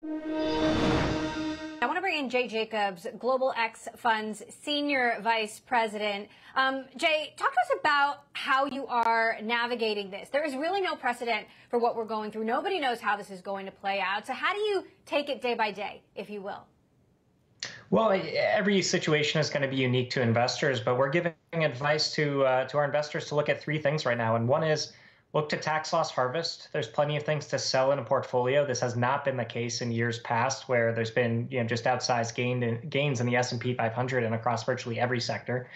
I want to bring in Jay Jacobs, Global X Fund's Senior Vice President. Jay, talk to us about how you are navigating this. There is really no precedent for what we're going through. Nobody knows how this is going to play out. So how do you take it day by day, if you will? Well, every situation is going to be unique to investors, but we're giving advice to our investors to look at three things right now. And one is look to tax loss harvest. There's plenty of things to sell in a portfolio. This has not been the case in years past, where there's been just outsized gains in the S&P 500 and across virtually every sector.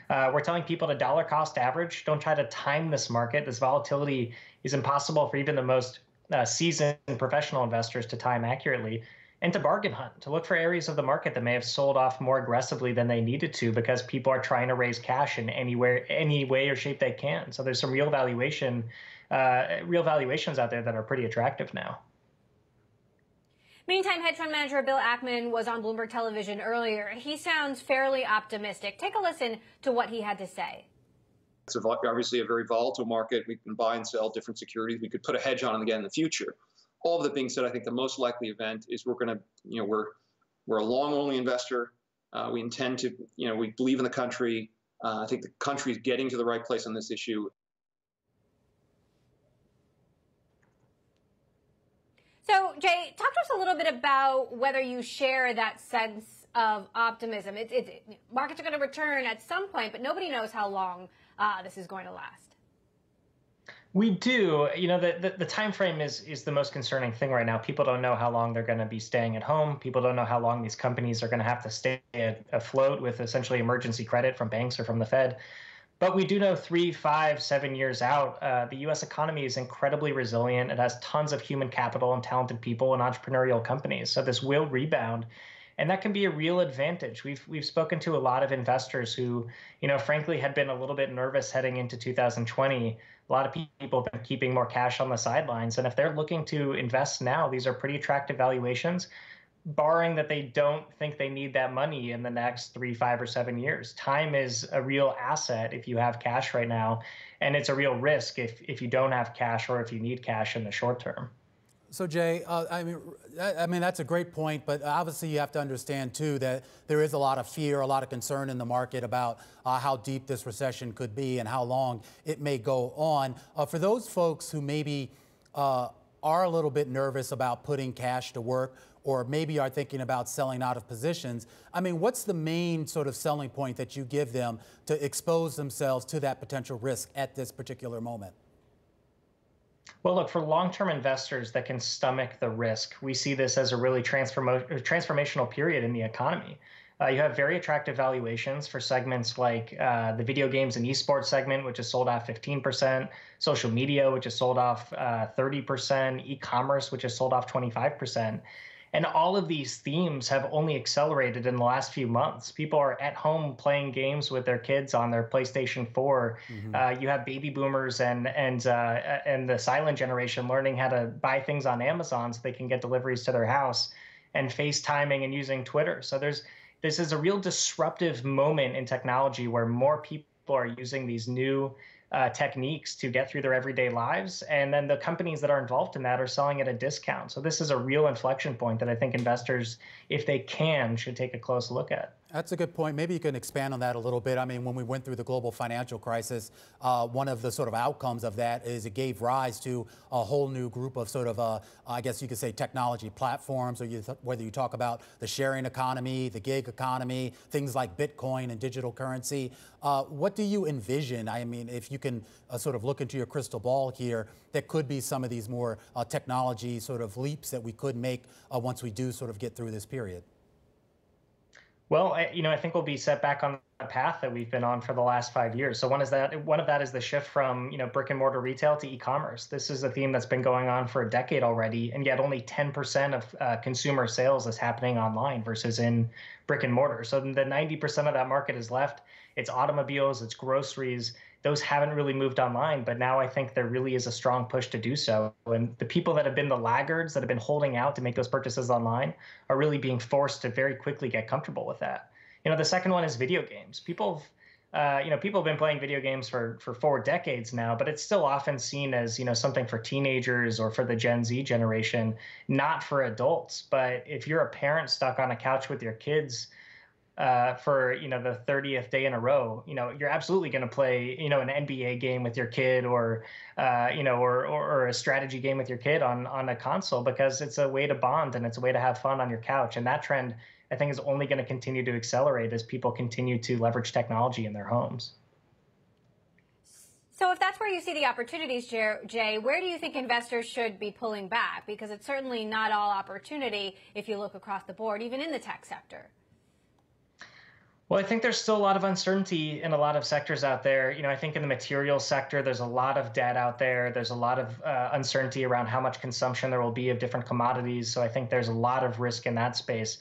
We're telling people to dollar cost average. Don't try to time this market. This volatility is impossible for even the most seasoned professional investors to time accurately. And to bargain hunt, to look for areas of the market that may have sold off more aggressively than they needed to because people are trying to raise cash in any way or shape they can. So there's some real valuations out there that are pretty attractive now. Meantime, hedge fund manager Bill Ackman was on Bloomberg television earlier. He sounds fairly optimistic. Take a listen to what he had to say. It's obviously a very volatile market. We can buy and sell different securities. We could put a hedge on them again in the future. All of that being said, I think the most likely event is we're a long-only investor. We intend to, we believe in the country. I think the country is getting to the right place on this issue. So, Jay, talk to us a little bit about whether you share that sense of optimism. Markets are going to return at some point, but nobody knows how long this is going to last. We do. The time frame is the most concerning thing right now. People don't know how long they're going to be staying at home. People don't know how long these companies are going to have to stay afloat with essentially emergency credit from banks or from the Fed. But we do know 3, 5, 7 years out, the U.S. economy is incredibly resilient. It has tons of human capital and talented people and entrepreneurial companies. So this will rebound. And that can be a real advantage. We've spoken to a lot of investors who, frankly, had been a little bit nervous heading into 2020. A lot of people have been keeping more cash on the sidelines. And if they're looking to invest now, these are pretty attractive valuations, barring that they don't think they need that money in the next 3, 5, or 7 years. Time is a real asset if you have cash right now, and it's a real risk if you don't have cash or if you need cash in the short term. So, Jay, I mean that's a great point, but obviously you have to understand too that there is a lot of fear, a lot of concern in the market about how deep this recession could be and how long it may go on. For those folks who maybe are a little bit nervous about putting cash to work, or maybe are thinking about selling out of positions, I mean, what's the main sort of selling point that you give them to expose themselves to that potential risk at this particular moment? Well, look, for long-term investors that can stomach the risk, we see this as a really transformational period in the economy. You have very attractive valuations for segments like the video games and esports segment, which is sold off 15%, social media, which is sold off 30%, e-commerce, which is sold off 25%. And all of these themes have only accelerated in the last few months. People are at home playing games with their kids on their PlayStation 4. You have baby boomers and the silent generation learning how to buy things on Amazon so they can get deliveries to their house, and FaceTiming and using Twitter. So this is a real disruptive moment in technology where more people are using these new techniques to get through their everyday lives. And then the companies that are involved in that are selling at a discount. So this is a real inflection point that I think investors, if they can, should take a close look at. That's a good point. Maybe you can expand on that a little bit. I mean, when we went through the global financial crisis, one of the sort of outcomes of that is it gave rise to a whole new group of sort of, I guess you could say, technology platforms, or whether you talk about the sharing economy, the gig economy, things like Bitcoin and digital currency. What do you envision? I mean, if you can sort of look into your crystal ball here, that could be some of these more technology sort of leaps that we could make once we do sort of get through this period. Well, I think we'll be set back on the path that we've been on for the last 5 years. So one of that is the shift from brick and mortar retail to e-commerce. This is a theme that's been going on for a decade already, and yet only 10% of consumer sales is happening online versus in brick and mortar. So the 90% of that market is left. It's automobiles, it's groceries. Those haven't really moved online, but now I think there really is a strong push to do so. And the people that have been the laggards, that have been holding out to make those purchases online, are really being forced to very quickly get comfortable with that. The second one is video games. People People have been playing video games for 4 decades now, but it's still often seen as, something for teenagers or for the Gen Z generation, not for adults. But if you're a parent stuck on a couch with your kids for the 30th day in a row, you're absolutely going to play an NBA game with your kid, or or a strategy game with your kid on a console, because it's a way to bond and it's a way to have fun on your couch. And that trend, I think, is only going to continue to accelerate as people continue to leverage technology in their homes. So if that's where you see the opportunities, Jay, where do you think investors should be pulling back? Because it's certainly not all opportunity if you look across the board, even in the tech sector. Well, I think there's still a lot of uncertainty in a lot of sectors out there. I think in the materials sector, there's a lot of debt out there. There's a lot of uncertainty around how much consumption there will be of different commodities. So I think there's a lot of risk in that space.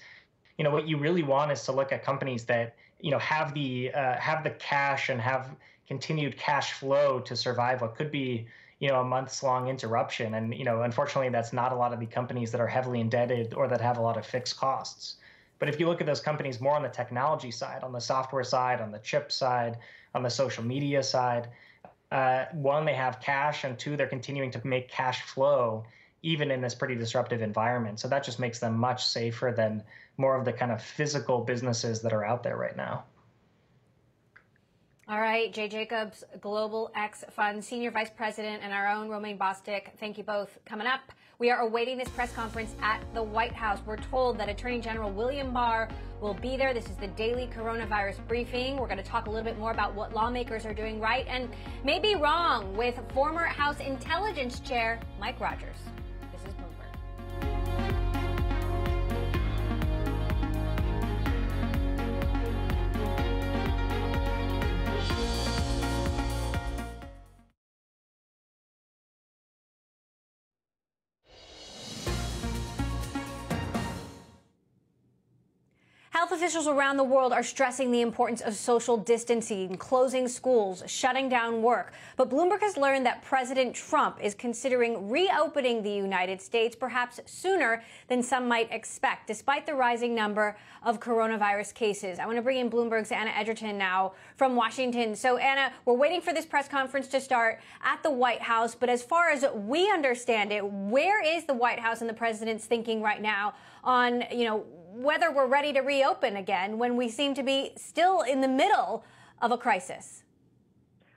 What you really want is to look at companies that, have the cash and have continued cash flow to survive what could be, a months long interruption. And, unfortunately, that's not a lot of the companies that are heavily indebted or that have a lot of fixed costs. But if you look at those companies more on the technology side, on the software side, on the chip side, on the social media side, one, they have cash, and two, they're continuing to make cash flow even in this pretty disruptive environment. So that just makes them much safer than more of the kind of physical businesses that are out there right now. All right, Jay Jacobs, Global X Fund Senior Vice President, and our own Romaine Bostick. Thank you both. Coming up, we are awaiting this press conference at the White House. We're told that Attorney General William Barr will be there. This is the daily coronavirus briefing. We're going to talk a little bit more about what lawmakers are doing right and maybe wrong with former House Intelligence Chair Mike Rogers. This is Bloomberg. Health officials around the world are stressing the importance of social distancing, closing schools, shutting down work. But Bloomberg has learned that President Trump is considering reopening the United States perhaps sooner than some might expect, despite the rising number of coronavirus cases. I want to bring in Bloomberg's Anna Edgerton now from Washington. So, Anna, we're waiting for this press conference to start at the White House. But as far as we understand it, where is the White House and the president's thinking right now on, whether we're ready to reopen again when we seem to be still in the middle of a crisis?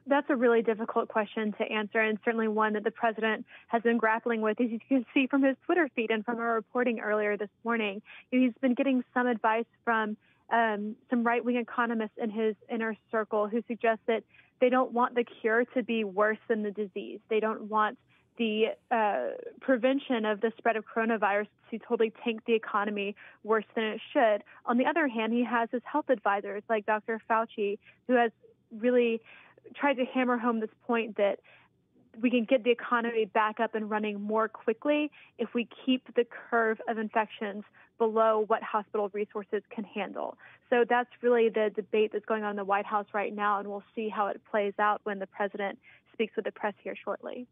That's a really difficult question to answer, and certainly one that the president has been grappling with, as you can see from his Twitter feed and from our reporting earlier this morning. He's been getting some advice from some right-wing economists in his inner circle who suggest that they don't want the cure to be worse than the disease. They don't want the prevention of the spread of coronavirus to totally tank the economy worse than it should. On the other hand, he has his health advisors like Dr. Fauci, who has really tried to hammer home this point that we can get the economy back up and running more quickly if we keep the curve of infections below what hospital resources can handle. So that's really the debate that's going on in the White House right now, and we'll see how it plays out when the president speaks with the press here shortly.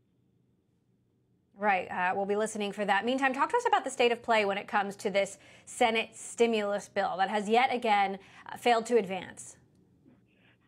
Right. We'll be listening for that. Meantime, talk to us about the state of play when it comes to this Senate stimulus bill that has yet again failed to advance.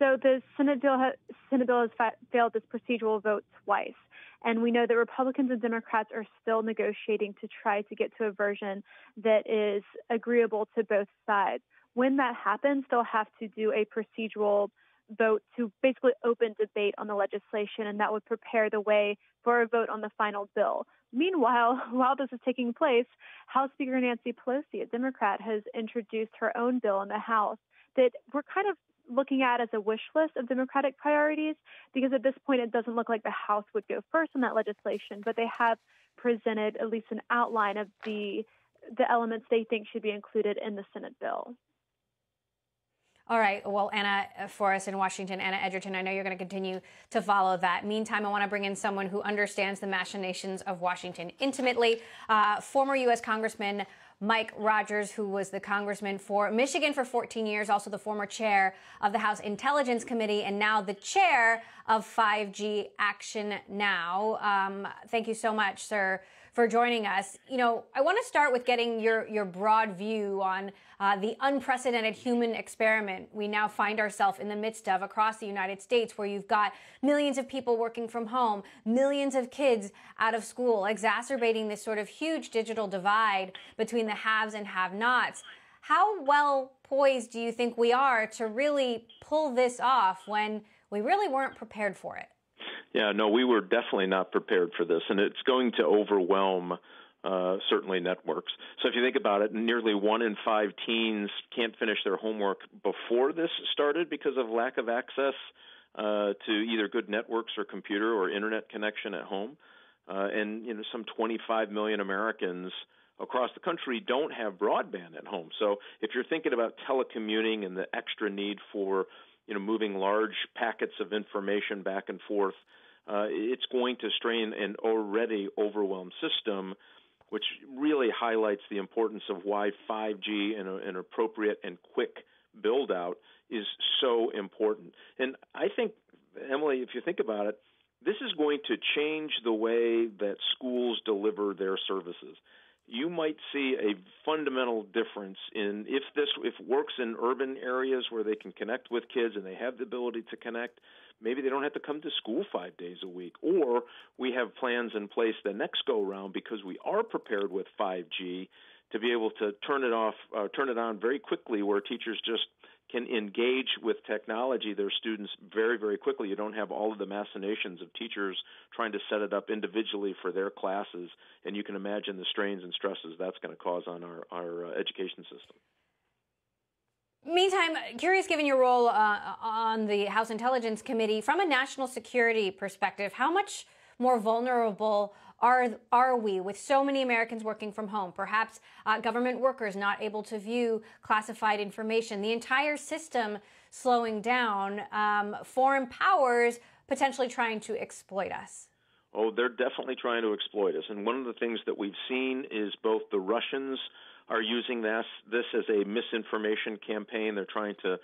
So the Senate bill has failed this procedural vote twice. And we know that Republicans and Democrats are still negotiating to try to get to a version that is agreeable to both sides. When that happens, they'll have to do a procedural vote to basically open debate on the legislation, and that would prepare the way for a vote on the final bill. Meanwhile, while this is taking place, House Speaker Nancy Pelosi, a Democrat, has introduced her own bill in the House that we're kind of looking at as a wish list of Democratic priorities, because at this point it doesn't look like the House would go first on that legislation, but they have presented at least an outline of the elements they think should be included in the Senate bill. All right. Well, Anna, for us in Washington, Anna Edgerton, I know you're going to continue to follow that. Meantime, I want to bring in someone who understands the machinations of Washington intimately. Former U.S. Congressman Mike Rogers, who was the congressman for Michigan for 14 years, also the former chair of the House Intelligence Committee, and now the chair of 5G Action Now. Thank you so much, sir, for joining us. You know, I want to start with getting your broad view on the unprecedented human experiment we now find ourselves in the midst of across the United States, where you've got millions of people working from home, millions of kids out of school, exacerbating this sort of huge digital divide between the haves and have-nots. How well poised do you think we are to really pull this off when we really weren't prepared for it? Yeah, no, we were definitely not prepared for this, and it's going to overwhelm certainly networks. So if you think about it, nearly 1 in 5 teens can't finish their homework before this started because of lack of access to either good networks or computer or internet connection at home. And you know, some 25 million Americans across the country don't have broadband at home. So if you're thinking about telecommuting and the extra need for moving large packets of information back and forth, it's going to strain an already overwhelmed system, which really highlights the importance of why 5G and an appropriate and quick build-out is so important. And I think, Emily, if you think about it, this is going to change the way that schools deliver their services. You might see a fundamental difference in if it works in urban areas where they can connect with kids and they have the ability to connect. Maybe they don't have to come to school 5 days a week, or we have plans in place the next go round because we are prepared with 5G to be able to turn it on very quickly, where teachers just can engage with technology, their students, very, very quickly. You don't have all of the machinations of teachers trying to set it up individually for their classes, and you can imagine the strains and stresses that's going to cause on our education system. Meantime, curious, given your role on the House Intelligence Committee, from a national security perspective, how much more vulnerable are we with so many Americans working from home, perhaps government workers not able to view classified information, the entire system slowing down, foreign powers potentially trying to exploit us? Oh, they're definitely trying to exploit us. And one of the things that we've seen is both the Russians are using this as a misinformation campaign. They're trying to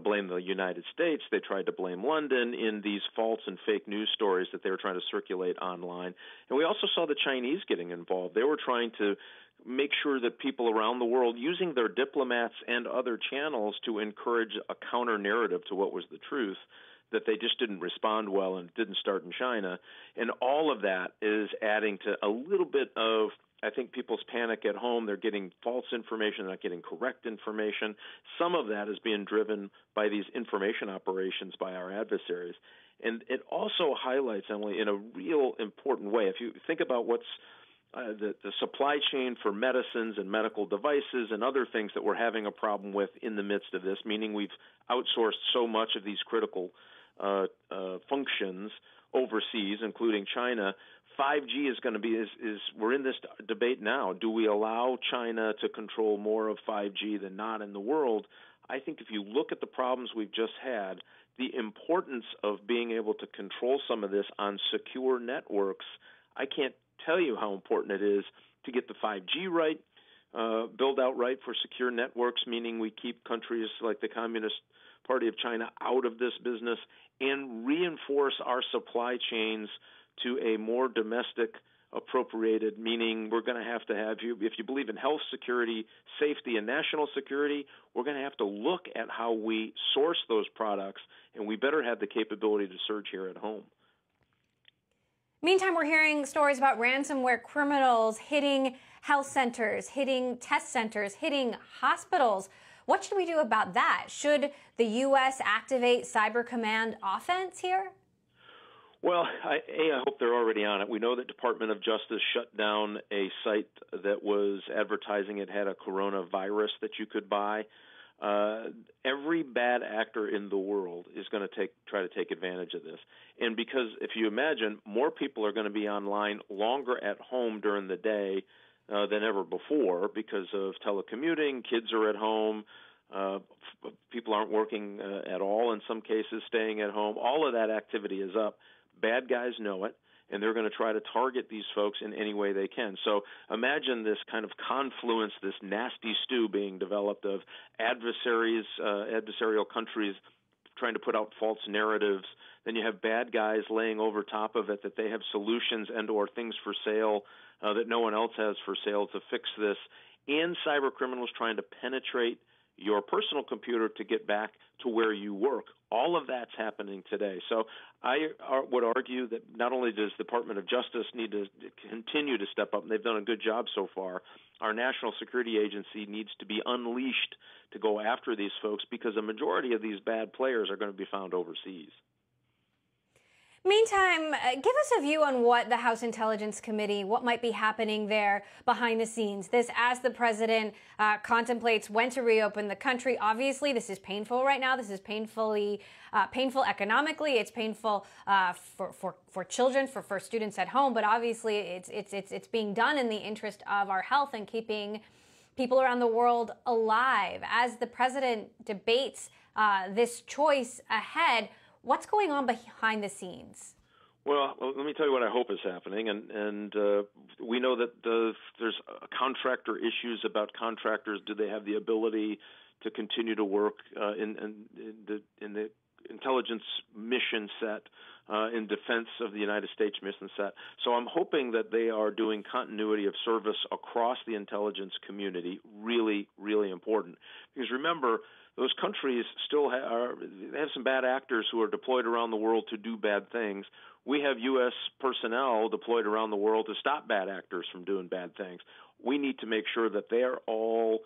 blame the United States. They tried to blame London in these false and fake news stories that they were trying to circulate online. And we also saw the Chinese getting involved. They were trying to make sure that people around the world, using their diplomats and other channels to encourage a counter-narrative to what was the truth, that they just didn't respond well and it didn't start in China. And all of that is adding to a little bit of, I think, people's panic at home. They're getting false information. They're not getting correct information. Some of that is being driven by these information operations by our adversaries. And it also highlights, Emily, in a real important way, if you think about what's the supply chain for medicines and medical devices and other things that we're having a problem with in the midst of this, meaning we've outsourced so much of these critical functions overseas, including China. 5G is going to be, we're in this debate now. Do we allow China to control more of 5G than not in the world? I think if you look at the problems we've just had, the importance of being able to control some of this on secure networks, I can't tell you how important it is to get the 5G right, build out right for secure networks, meaning we keep countries like the Communist Party of China out of this business, and reinforce our supply chains to a more domestic appropriated, meaning we're going to have, if you believe in health security, safety, and national security, we're going to have to look at how we source those products, and we better have the capability to surge here at home. Meantime, we're hearing stories about ransomware criminals hitting health centers, hitting test centers, hitting hospitals. What should we do about that? Should the U.S. activate Cyber Command offense here? Well, I hope they're already on it. We know that Department of Justice shut down a site that was advertising it had a coronavirus that you could buy. Every bad actor in the world is going to try to take advantage of this. And because if you imagine, more people are going to be online longer at home during the day than ever before because of telecommuting, kids are at home, people aren't working at all in some cases, staying at home. All of that activity is up. Bad guys know it, and they're going to try to target these folks in any way they can. So imagine this kind of confluence, this nasty stew being developed of adversarial countries trying to put out false narratives. Then you have bad guys laying over top of it that they have solutions and or things for sale that no one else has for sale to fix this, and cyber criminals trying to penetrate your personal computer to get back to where you work. All of that's happening today. So I would argue that not only does the Department of Justice need to continue to step up, and they've done a good job so far, our National Security Agency needs to be unleashed to go after these folks, because a majority of these bad players are going to be found overseas. Meantime, give us a view on what the House Intelligence Committee, what might be happening there behind the scenes. This as the president contemplates when to reopen the country. Obviously, this is painful right now. This is painful economically. It's painful for children, for students at home. But obviously, it's being done in the interest of our health and keeping people around the world alive. As the president debates this choice ahead, what's going on behind the scenes? Well, let me tell you what I hope is happening, and we know that there's contractor issues about contractors. Do they have the ability to continue to work in the intelligence mission set, in defense of the United States mission set? So I'm hoping that they are doing continuity of service across the intelligence community. Really, really important, because remember, those countries still they have some bad actors who are deployed around the world to do bad things. We have U.S. personnel deployed around the world to stop bad actors from doing bad things. We need to make sure that they are all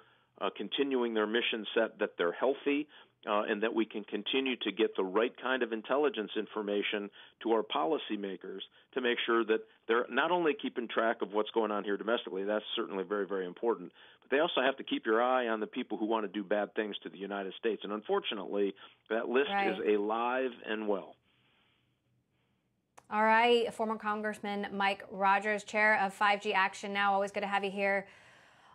continuing their mission set, that they're healthy, and that we can continue to get the right kind of intelligence information to our policymakers to make sure that they're not only keeping track of what's going on here domestically. That's certainly very, very important. But they also have to keep your eye on the people who want to do bad things to the United States. And unfortunately, that list is alive and well. All right. Former Congressman Mike Rogers, chair of 5G Action Now. Always good to have you here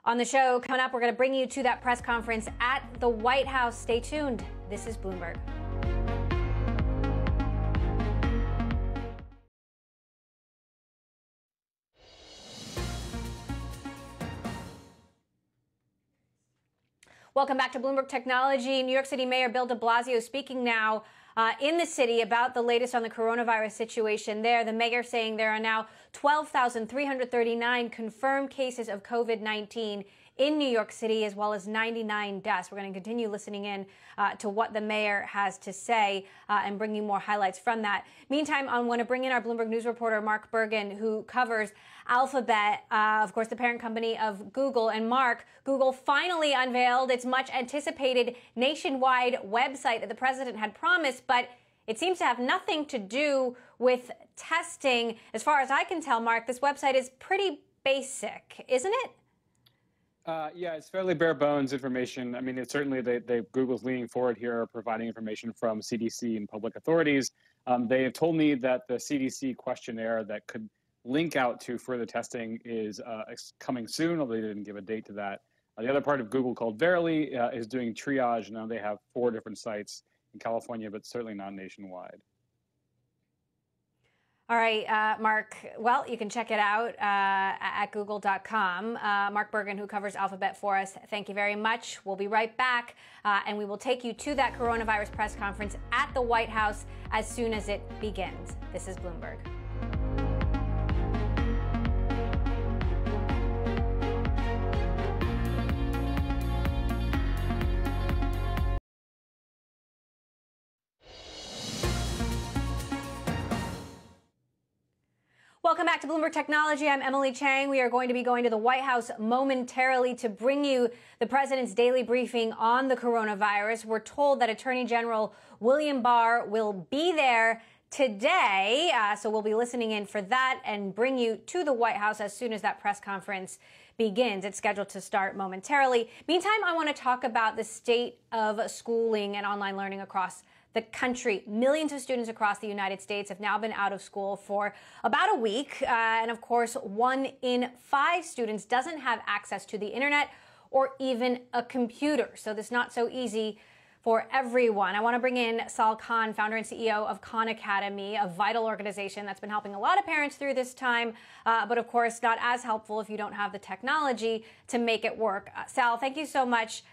on the show. Coming up, we're going to bring you to that press conference at the White House. Stay tuned. This is Bloomberg. Welcome back to Bloomberg Technology. New York City Mayor Bill de Blasio speaking now in the city about the latest on the coronavirus situation there. The mayor saying there are now 12,339 confirmed cases of COVID-19 in New York City, as well as 99 deaths. We're going to continue listening in to what the mayor has to say and bring you more highlights from that. Meantime, I want to bring in our Bloomberg News reporter, Mark Bergen, who covers Alphabet, of course, the parent company of Google. And Mark, Google finally unveiled its much anticipated nationwide website that the president had promised, but it seems to have nothing to do with testing. As far as I can tell, Mark, this website is pretty basic, isn't it? Yeah, it's fairly bare bones information. I mean, it's certainly Google's leaning forward here, providing information from CDC and public authorities. They have told me that the CDC questionnaire that could link out to further testing is coming soon, although they didn't give a date to that. The other part of Google, called Verily, is doing triage. Now they have 4 different sites in California, but certainly not nationwide. All right, Mark. Well, you can check it out at google.com. Mark Bergen, who covers Alphabet for us, thank you very much. We'll be right back, and we will take you to that coronavirus press conference at the White House as soon as it begins. This is Bloomberg. Welcome back to Bloomberg Technology. I'm Emily Chang. We are going to be going to the White House momentarily to bring you the president's daily briefing on the coronavirus. We're told that Attorney General William Barr will be there today, so we'll be listening in for that and bring you to the White House as soon as that press conference begins. It's scheduled to start momentarily. Meantime, I want to talk about the state of schooling and online learning across the country. Millions of students across the United States have now been out of school for about a week. And of course, 1 in 5 students doesn't have access to the internet or even a computer. So this is not so easy for everyone. I want to bring in Sal Khan, founder and CEO of Khan Academy, a vital organization that's been helping a lot of parents through this time, but of course not as helpful if you don't have the technology to make it work. Sal, thank you so much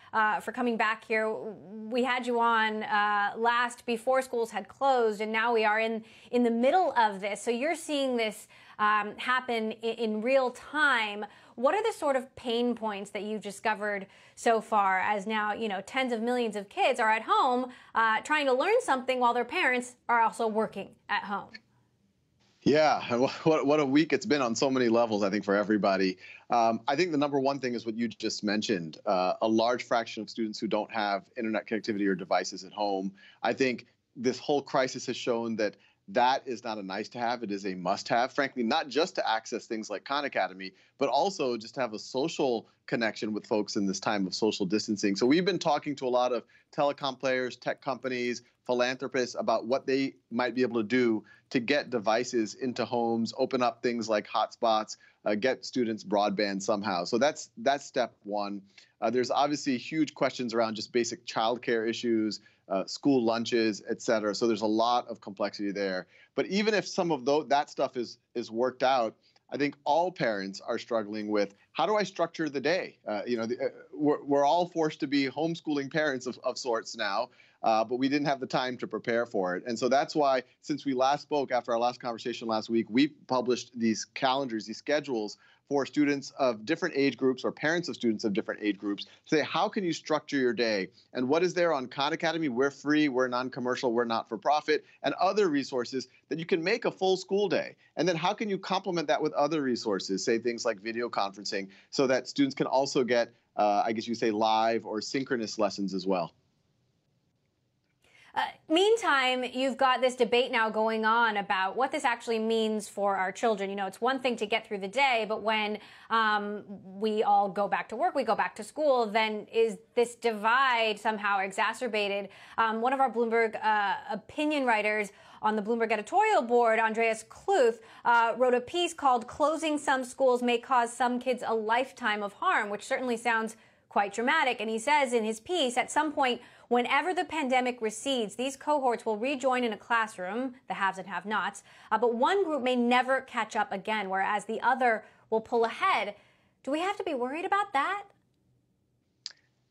for coming back here. We had you on last before schools had closed, and now we are in the middle of this. So you're seeing this happen in real time. What are the sort of pain points that you've discovered so far, as now, tens of millions of kids are at home trying to learn something while their parents are also working at home? Yeah, what a week it's been on so many levels, I think, for everybody. I think the number one thing is what you just mentioned, a large fraction of students who don't have internet connectivity or devices at home. I think this whole crisis has shown that that is not a nice to have, it is a must have, frankly, not just to access things like Khan Academy, but also just to have a social connection with folks in this time of social distancing. So we've been talking to a lot of telecom players, tech companies, philanthropists about what they might be able to do to get devices into homes, open up things like hotspots, get students broadband somehow. So that's step one. There's obviously huge questions around just basic childcare issues, school lunches, et cetera. So there's a lot of complexity there. But even if some of that stuff is worked out, I think all parents are struggling with, how do I structure the day? We're all forced to be homeschooling parents of sorts now, but we didn't have the time to prepare for it. And so that's why, since we last spoke after our last conversation last week, we published these calendars, these schedules for students of different age groups or parents of students of different age groups to say, how can you structure your day? And what is there on Khan Academy? We're free, we're non-commercial, we're not-for-profit, and other resources that you can make a full school day. And then how can you complement that with other resources, say things like video conferencing, so that students can also get, I guess you say, live or synchronous lessons as well. Meantime, you've got this debate now going on about what this actually means for our children. It's one thing to get through the day, but when we all go back to work, we go back to school, then is this divide somehow exacerbated? One of our Bloomberg opinion writers on the Bloomberg editorial board, Andreas Kluth, wrote a piece called "Closing Some Schools May Cause Some Kids a Lifetime of Harm," which certainly sounds quite dramatic. And he says in his piece, at some point, whenever the pandemic recedes, these cohorts will rejoin in a classroom, the haves and have-nots, but one group may never catch up again, whereas the other will pull ahead. Do we have to be worried about that?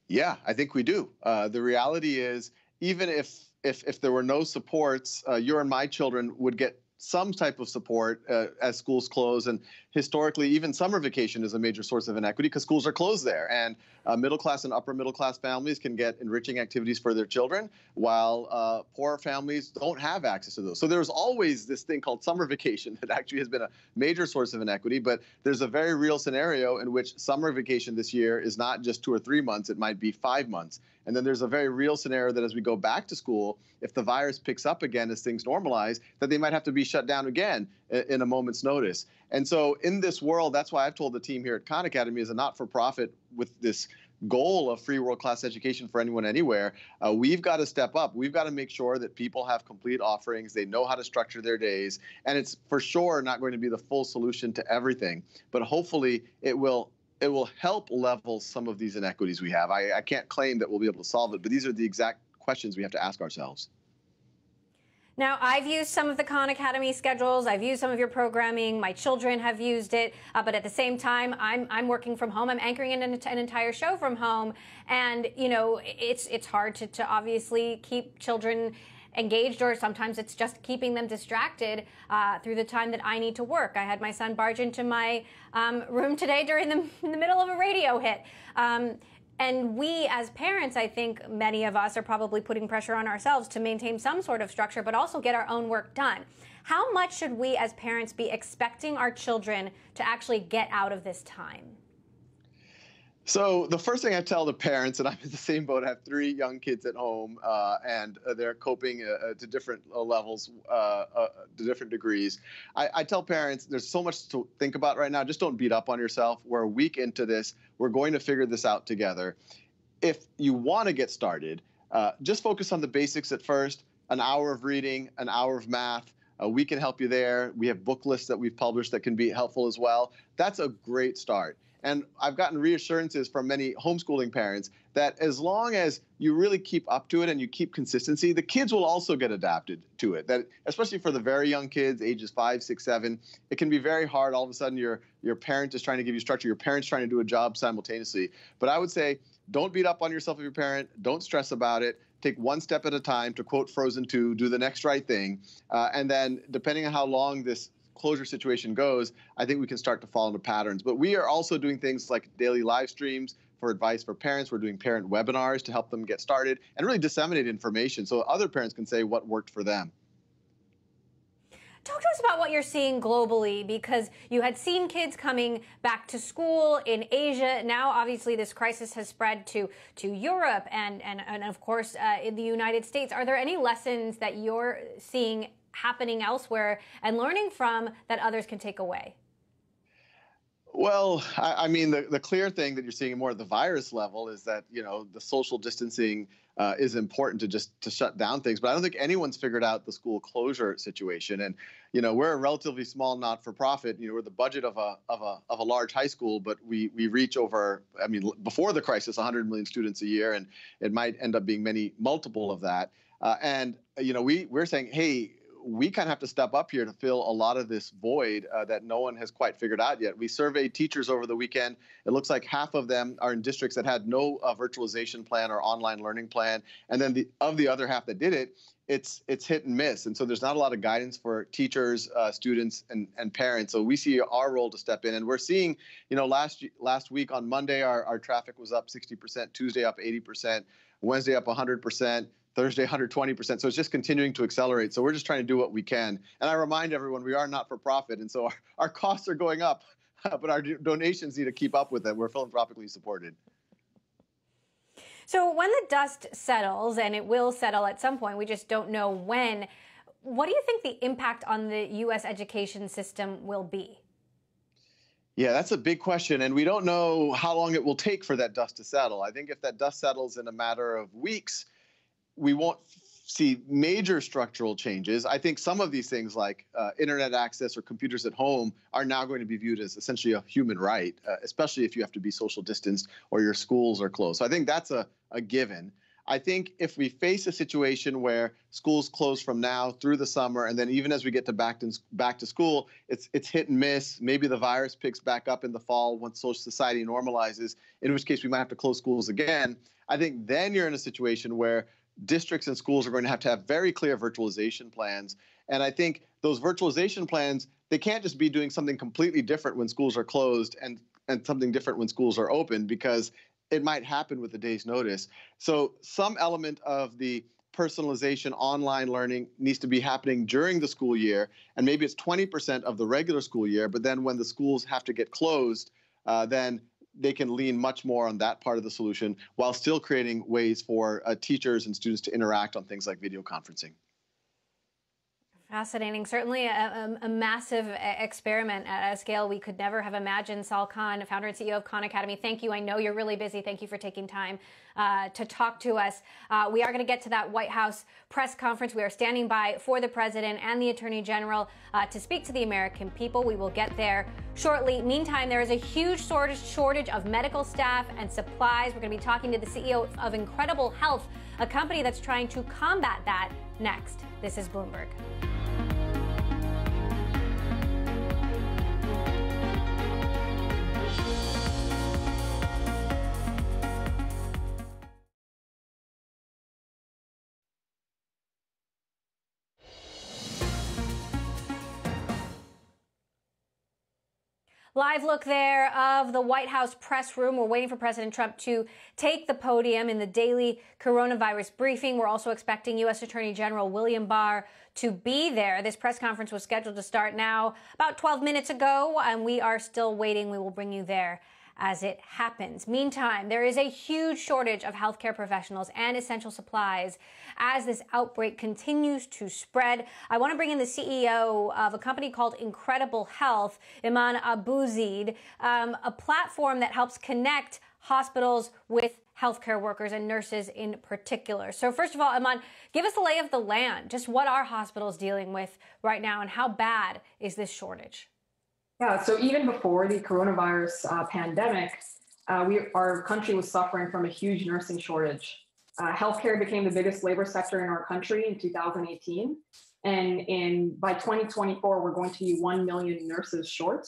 Yeah, I think we do. The reality is, even if there were no supports, your and my children would get some type of support as schools close. And historically, even summer vacation is a major source of inequity because schools are closed there. And middle class and upper middle class families can get enriching activities for their children, while poorer families don't have access to those. So there's always this thing called summer vacation that actually has been a major source of inequity. But there's a very real scenario in which summer vacation this year is not just 2 or 3 months, it might be 5 months. And then there's a very real scenario that as we go back to school, if the virus picks up again as things normalize, that they might have to be shut down again in a moment's notice. And so in this world, that's why I've told the team here at Khan Academy, as a not-for-profit with this goal of free world-class education for anyone, anywhere, we've got to step up. We've got to make sure that people have complete offerings, they know how to structure their days, and it's for sure not going to be the full solution to everything, but hopefully it will help level some of these inequities we have. I can't claim that we'll be able to solve it, but these are the exact questions we have to ask ourselves. Now, I've used some of the Khan Academy schedules. I've used some of your programming. My children have used it. But at the same time, I'm working from home. I'm anchoring in an entire show from home. And, it's hard to obviously keep children engaged, or sometimes it's just keeping them distracted through the time that I need to work. I had my son barge into my room today in the middle of a radio hit. And we as parents, I think many of us are probably putting pressure on ourselves to maintain some sort of structure, but also get our own work done. How much should we as parents be expecting our children to actually get out of this time? So the first thing I tell the parents, and I'm in the same boat, I have 3 young kids at home, and they're coping to different levels, to different degrees. I tell parents, there's so much to think about right now. Just don't beat up on yourself. We're a week into this. We're going to figure this out together. If you want to get started, just focus on the basics at first. An hour of reading, an hour of math. We can help you there. We have book lists that we've published that can be helpful as well. That's a great start. And I've gotten reassurances from many homeschooling parents that as long as you really keep up to it and you keep consistency, the kids will also get adapted to it. That, especially for the very young kids, ages 5, 6, 7, it can be very hard. All of a sudden, your parent is trying to give you structure. Your parent's trying to do a job simultaneously. But I would say, don't beat up on yourself if your parent. Don't stress about it. Take one step at a time. To quote Frozen 2, do the next right thing. And then, depending on how long this closure situation goes, I think we can start to fall into patterns. But we are also doing things like daily live streams for advice for parents. We're doing parent webinars to help them get started and really disseminate information so other parents can say what worked for them. Talk to us about what you're seeing globally, because you had seen kids coming back to school in Asia. Now, obviously, this crisis has spread to Europe and of course, in the United States. Are there any lessons that you're seeing happening elsewhere and learning from that others can take away? Well, I mean, the clear thing that you're seeing more at the virus level is that, the social distancing is important to shut down things. But I don't think anyone's figured out the school closure situation. And, we're a relatively small not-for-profit. We're the budget of a large high school, but we reach over, before the crisis, 100 million students a year, and it might end up being multiple of that. We're saying, hey, we kind of have to step up here to fill a lot of this void that no one has quite figured out yet. We surveyed teachers over the weekend. It looks like half of them are in districts that had no virtualization plan or online learning plan. And then of the other half that did it, it's hit and miss. And so there's not a lot of guidance for teachers, students, and parents. So we see our role to step in. And we're seeing, last week on Monday, our traffic was up 60%, Tuesday up 80%, Wednesday up 100%. Thursday, 120%. So it's just continuing to accelerate. So we're just trying to do what we can. And I remind everyone, we are not for profit. And so our costs are going up, but our donations need to keep up with it. We're philanthropically supported. So when the dust settles, and it will settle at some point, we just don't know when, what do you think the impact on the U.S. education system will be? Yeah, that's a big question. And we don't know how long it will take for that dust to settle. I think if that dust settles in a matter of weeks, we won't see major structural changes. I think some of these things like internet access or computers at home are now going to be viewed as essentially a human right, especially if you have to be social distanced or your schools are closed. So I think that's a given. I think if we face a situation where schools close from now through the summer, and then even as we get to back to school, it's hit and miss. Maybe the virus picks back up in the fall once social society normalizes, in which case we might have to close schools again. I think then you're in a situation where districts and schools are going to have very clear virtualization plans. And I think those virtualization plans, they can't just be doing something completely different when schools are closed and something different when schools are open, because it might happen with a day's notice. So some element of the personalization online learning needs to be happening during the school year. And maybe it's 20% of the regular school year. But then when the schools have to get closed, then they can lean much more on that part of the solution while still creating ways for teachers and students to interact on things like video conferencing. Fascinating. Certainly a massive experiment at a scale we could never have imagined. Saul Khan, founder and CEO of Khan Academy, thank you. I know you're really busy. Thank you for taking time to talk to us. We are going to get to that White House press conference. We are standing by for the president and the attorney general to speak to the American people. We will get there shortly. Meantime, there is a huge shortage of medical staff and supplies. We're going to be talking to the CEO of Incredible Health, a company that's trying to combat that next. This is Bloomberg. Live look there of the White House press room. We're waiting for President Trump to take the podium in the daily coronavirus briefing. We're also expecting U.S. Attorney General William Barr to be there. This press conference was scheduled to start now about 12 minutes ago, and we are still waiting. We will bring you there as it happens. Meantime, there is a huge shortage of healthcare professionals and essential supplies as this outbreak continues to spread. I want to bring in the CEO of a company called Incredible Health, Iman Abuzaid, a platform that helps connect hospitals with healthcare workers and nurses in particular. So first of all, Iman, give us the lay of the land. Just what are hospitals dealing with right now, and how bad is this shortage? Yeah, so even before the coronavirus pandemic, our country was suffering from a huge nursing shortage. Healthcare became the biggest labor sector in our country in 2018. And by 2024, we're going to be 1 million nurses short.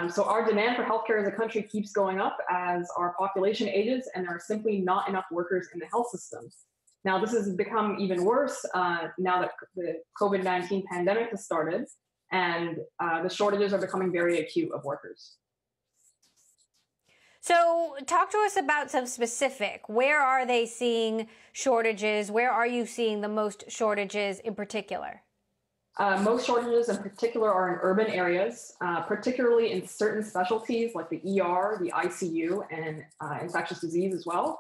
So our demand for healthcare as a country keeps going up as our population ages and there are simply not enough workers in the health system. Now, this has become even worse now that the COVID-19 pandemic has started and the shortages are becoming very acute of workers. So talk to us about some specific. Where are they seeing shortages? Where are you seeing the most shortages in particular? Most shortages in particular are in urban areas, particularly in certain specialties like the ER, the ICU, and infectious disease as well.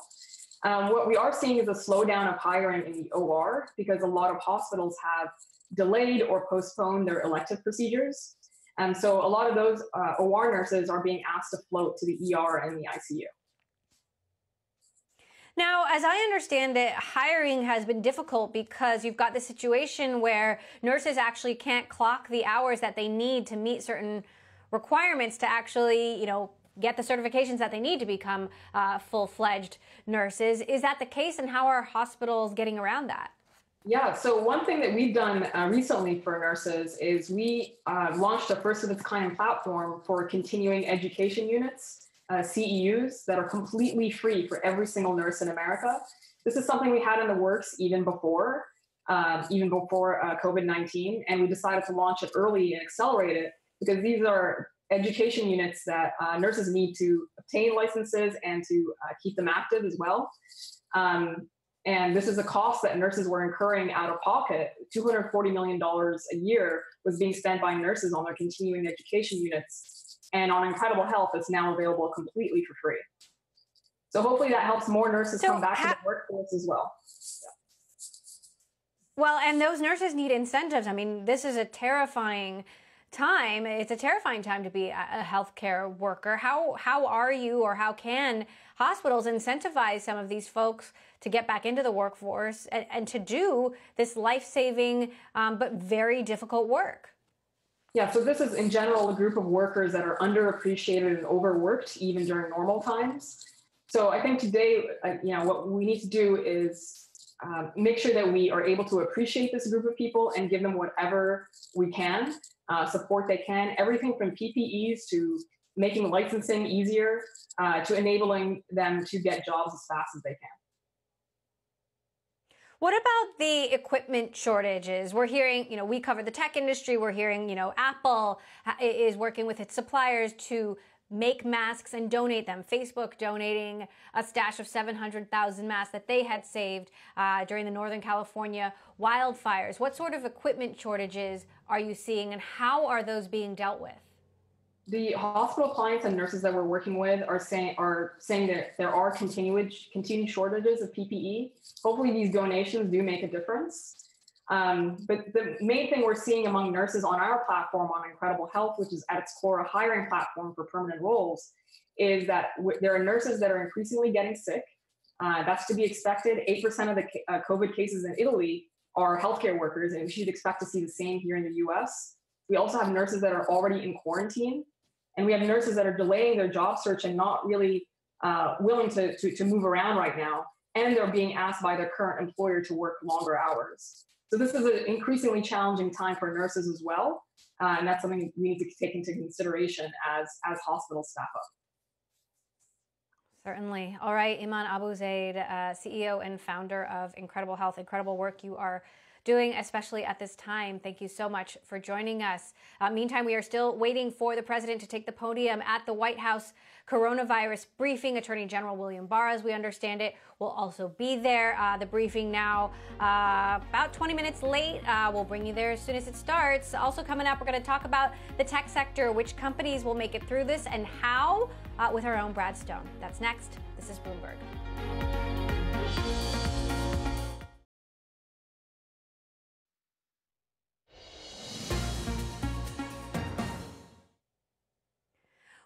What we are seeing is a slowdown of hiring in the OR because a lot of hospitals have delayed or postponed their elective procedures. And so a lot of those OR nurses are being asked to float to the ER and the ICU. Now, as I understand it, hiring has been difficult because you've got the situation where nurses actually can't clock the hours that they need to meet certain requirements to actually, get the certifications that they need to become full-fledged nurses. Is that the case, and how are hospitals getting around that? Yeah, so one thing that we've done recently for nurses is we launched a first-of-its-kind platform for continuing education units, CEUs, that are completely free for every single nurse in America. This is something we had in the works even before COVID-19, and we decided to launch it early and accelerate it because these are education units that nurses need to obtain licenses and to keep them active as well. And this is a cost that nurses were incurring out of pocket. $240 million a year was being spent by nurses on their continuing education units. And on Incredible Health, it's now available completely for free. So hopefully that helps more nurses come back to the workforce as well. Well, and those nurses need incentives. I mean, this is a terrifying time. It's a terrifying time to be a healthcare worker. How are you, or how can hospitals incentivize some of these folks to get back into the workforce and to do this life-saving but very difficult work? Yeah, so this is in general a group of workers that are underappreciated and overworked even during normal times. So I think today, what we need to do is make sure that we are able to appreciate this group of people and give them whatever we can, support they can, everything from PPEs to making licensing easier to enabling them to get jobs as fast as they can. What about the equipment shortages? We're hearing, we cover the tech industry. We're hearing, Apple is working with its suppliers to make masks and donate them. Facebook donating a stash of 700,000 masks that they had saved during the Northern California wildfires. What sort of equipment shortages are you seeing, and how are those being dealt with? The hospital clients and nurses that we're working with are saying that there are continued shortages of PPE. Hopefully these donations do make a difference. But the main thing we're seeing among nurses on our platform on Incredible Health, which is at its core a hiring platform for permanent roles, is that there are nurses that are increasingly getting sick. That's to be expected. 8% of the COVID cases in Italy are healthcare workers, and we should expect to see the same here in the US. We also have nurses that are already in quarantine. And we have nurses that are delaying their job search and not really willing to move around right now. And they're being asked by their current employer to work longer hours. So this is an increasingly challenging time for nurses as well. And that's something we need to take into consideration as hospitals staff up. Certainly. All right, Iman Abuzaid, CEO and founder of Incredible Health. Incredible work you are doing, especially at this time. Thank you so much for joining us. Meantime, we are still waiting for the president to take the podium at the White House coronavirus briefing. Attorney General William Barr, as we understand it, will also be there. The briefing now about 20 minutes late. We'll bring you there as soon as it starts. Also coming up, we're going to talk about the tech sector, which companies will make it through this and how, with our own Brad Stone. That's next. This is Bloomberg.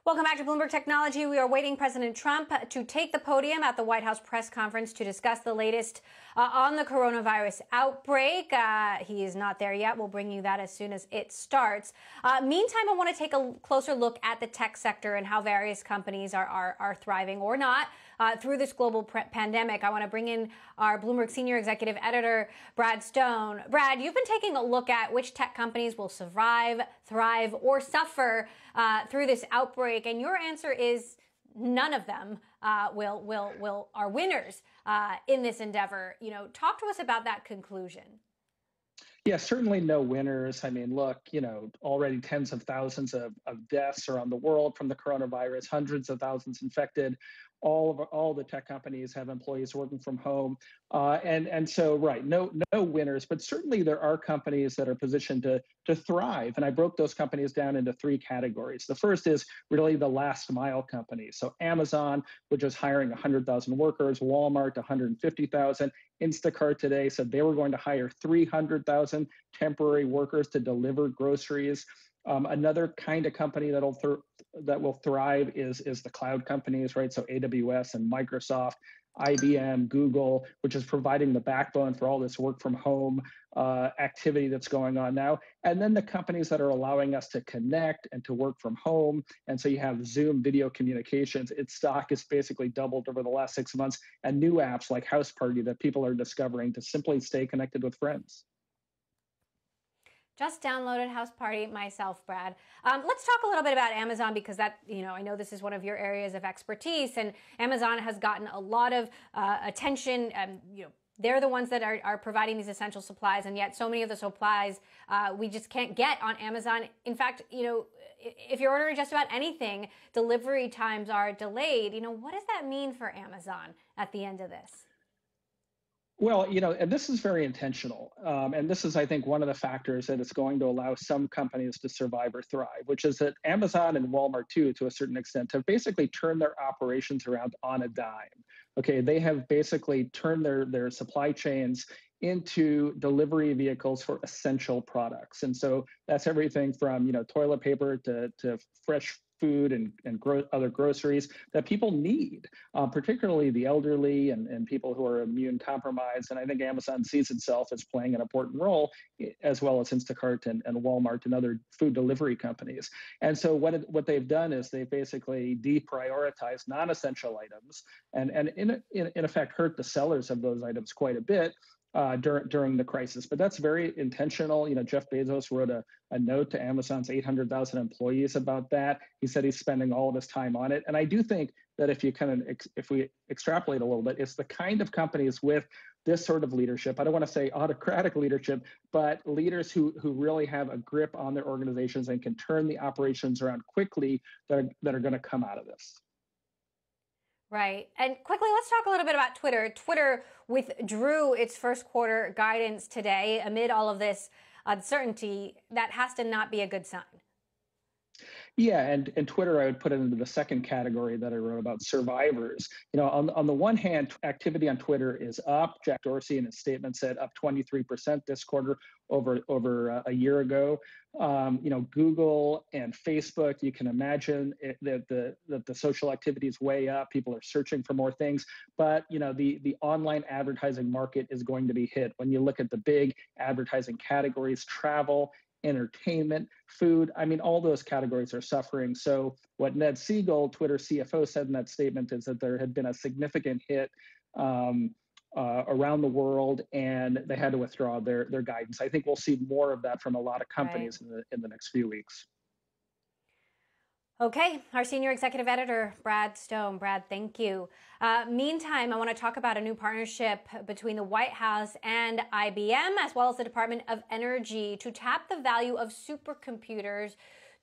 Welcome back to Bloomberg Technology. We are waiting President Trump to take the podium at the White House press conference to discuss the latest on the coronavirus outbreak. He is not there yet. We'll bring you that as soon as it starts. Meantime, I want to take a closer look at the tech sector and how various companies are thriving or not through this global pandemic. I want to bring in our Bloomberg senior executive editor, Brad Stone. Brad, you've been taking a look at which tech companies will survive, thrive, or suffer through this outbreak, and your answer is none of them are winners in this endeavor. You know, talk to us about that conclusion. Yeah, certainly no winners. I mean, look, already tens of thousands of deaths around the world from the coronavirus, hundreds of thousands infected. All the tech companies have employees working from home, and so right, no winners, but certainly there are companies that are positioned to thrive. And I broke those companies down into three categories. The first is really the last mile companies. So Amazon, which is hiring 100,000 workers, Walmart 150,000. Instacart today said they were going to hire 300,000 temporary workers to deliver groceries. Another kind of company that will thrive is the cloud companies, right? So AWS and Microsoft, IBM, Google, which is providing the backbone for all this work from home activity that's going on now. And then the companies that are allowing us to connect and to work from home. And so you have Zoom video communications. Its stock has basically doubled over the last 6 months, and new apps like House Party that people are discovering to simply stay connected with friends. Just downloaded House Party myself, Brad. Let's talk a little bit about Amazon, because that, I know this is one of your areas of expertise, and Amazon has gotten a lot of attention. They're the ones that are providing these essential supplies, and yet so many of the supplies we just can't get on Amazon. In fact, if you're ordering just about anything, delivery times are delayed. What does that mean for Amazon at the end of this? Well, and this is very intentional. And this is, I think, one of the factors that is going to allow some companies to survive or thrive, which is that Amazon and Walmart, too, to a certain extent, have basically turned their operations around on a dime. Okay, they have basically turned their supply chains into delivery vehicles for essential products. And so that's everything from, toilet paper to fresh food and other groceries that people need, particularly the elderly and people who are immune compromised. And I think Amazon sees itself as playing an important role, as well as Instacart and Walmart and other food delivery companies. And so what they've done is they've basically deprioritized non-essential items and in effect hurt the sellers of those items quite a bit during the crisis. But that's very intentional. Jeff Bezos wrote a note to Amazon's 800,000 employees about that. He said he's spending all of his time on it. And I do think that if we extrapolate a little bit, it's the kind of companies with this sort of leadership, I don't want to say autocratic leadership, but leaders who really have a grip on their organizations and can turn the operations around quickly that are going to come out of this. Right. And quickly, let's talk a little bit about Twitter. Twitter withdrew its first quarter guidance today amid all of this uncertainty. That has to not be a good sign. Yeah, and Twitter, I would put it into the second category that I wrote about, survivors. On the one hand, activity on Twitter is up. Jack Dorsey in his statement said up 23% this quarter over a year ago. Google and Facebook, you can imagine that the social activity is way up. People are searching for more things, but the online advertising market is going to be hit. When you look at the big advertising categories, travel, entertainment, food, all those categories are suffering. So what Ned Siegel, Twitter CFO, said in that statement is that there had been a significant hit around the world, and they had to withdraw their guidance. I think we'll see more of that from a lot of companies in the next few weeks. Okay, our senior executive editor, Brad Stone. Brad, thank you. Meantime, I want to talk about a new partnership between the White House and IBM, as well as the Department of Energy, to tap the value of supercomputers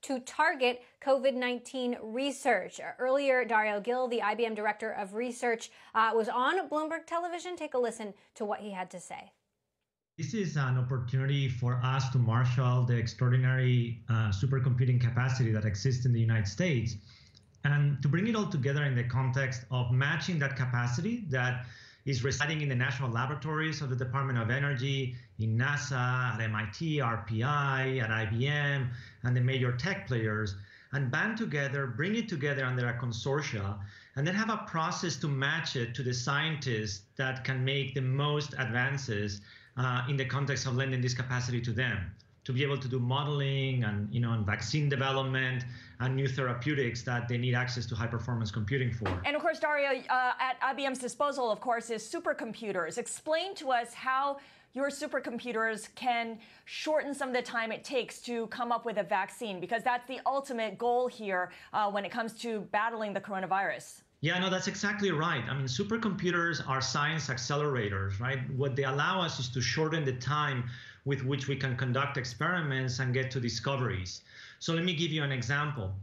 to target COVID-19 research. Earlier, Dario Gil, the IBM Director of Research, was on Bloomberg Television. Take a listen to what he had to say. This is an opportunity for us to marshal the extraordinary supercomputing capacity that exists in the United States and to bring it all together in the context of matching that capacity that is residing in the national laboratories of the Department of Energy, in NASA, at MIT, RPI, at IBM, and the major tech players, and band together, bring it together under a consortia, and then have a process to match it to the scientists that can make the most advances in the context of lending this capacity to them, to be able to do modeling and, and vaccine development and new therapeutics that they need access to high performance computing for. And of course, Dario, at IBM's disposal, of course, is supercomputers. Explain to us how your supercomputers can shorten some of the time it takes to come up with a vaccine, because that's the ultimate goal here when it comes to battling the coronavirus. Yeah, no, that's exactly right. I mean, supercomputers are science accelerators, right? What they allow us is to shorten the time with which we can conduct experiments and get to discoveries. So let me give you an example.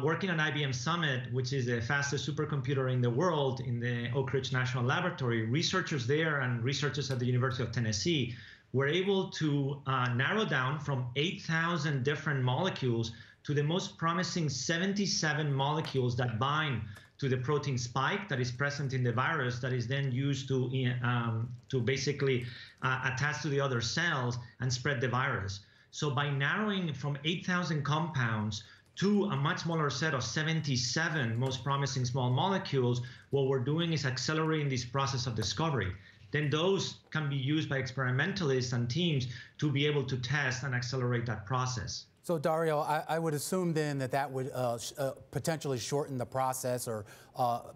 Working on IBM Summit, which is the fastest supercomputer in the world in the Oak Ridge National Laboratory, researchers there and researchers at the University of Tennessee were able to narrow down from 8,000 different molecules to the most promising 77 molecules that bind to the protein spike that is present in the virus, that is then used to basically attach to the other cells and spread the virus. So by narrowing from 8,000 compounds to a much smaller set of 77 most promising small molecules, what we're doing is accelerating this process of discovery. Then those can be used by experimentalists and teams to be able to test and accelerate that process. So Dario, I would assume then that would potentially shorten the process, or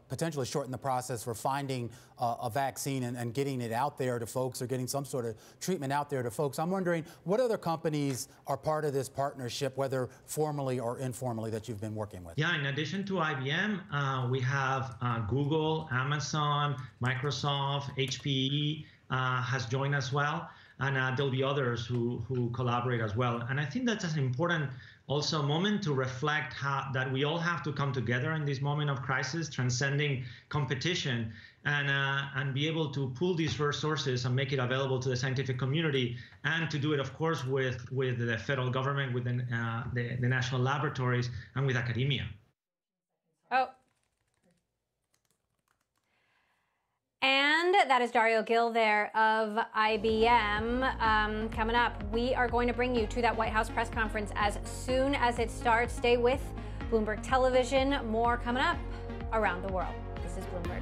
potentially shorten the process for finding a vaccine and getting it out there to folks, or getting some sort of treatment out there to folks. I'm wondering what other companies are part of this partnership, whether formally or informally, that you've been working with? Yeah, in addition to IBM, we have Google, Amazon, Microsoft, HPE has joined as well. And there'll be others who collaborate as well. And I think that's an important also moment to reflect that we all have to come together in this moment of crisis, transcending competition, and be able to pool these resources and make it available to the scientific community, and to do it, of course, with the federal government, with the national laboratories, and with academia. Oh. And that is Dario Gil there of IBM. Coming up, we are going to bring you to that White House press conference as soon as it starts. Stay with Bloomberg Television. More coming up around the world. This is Bloomberg.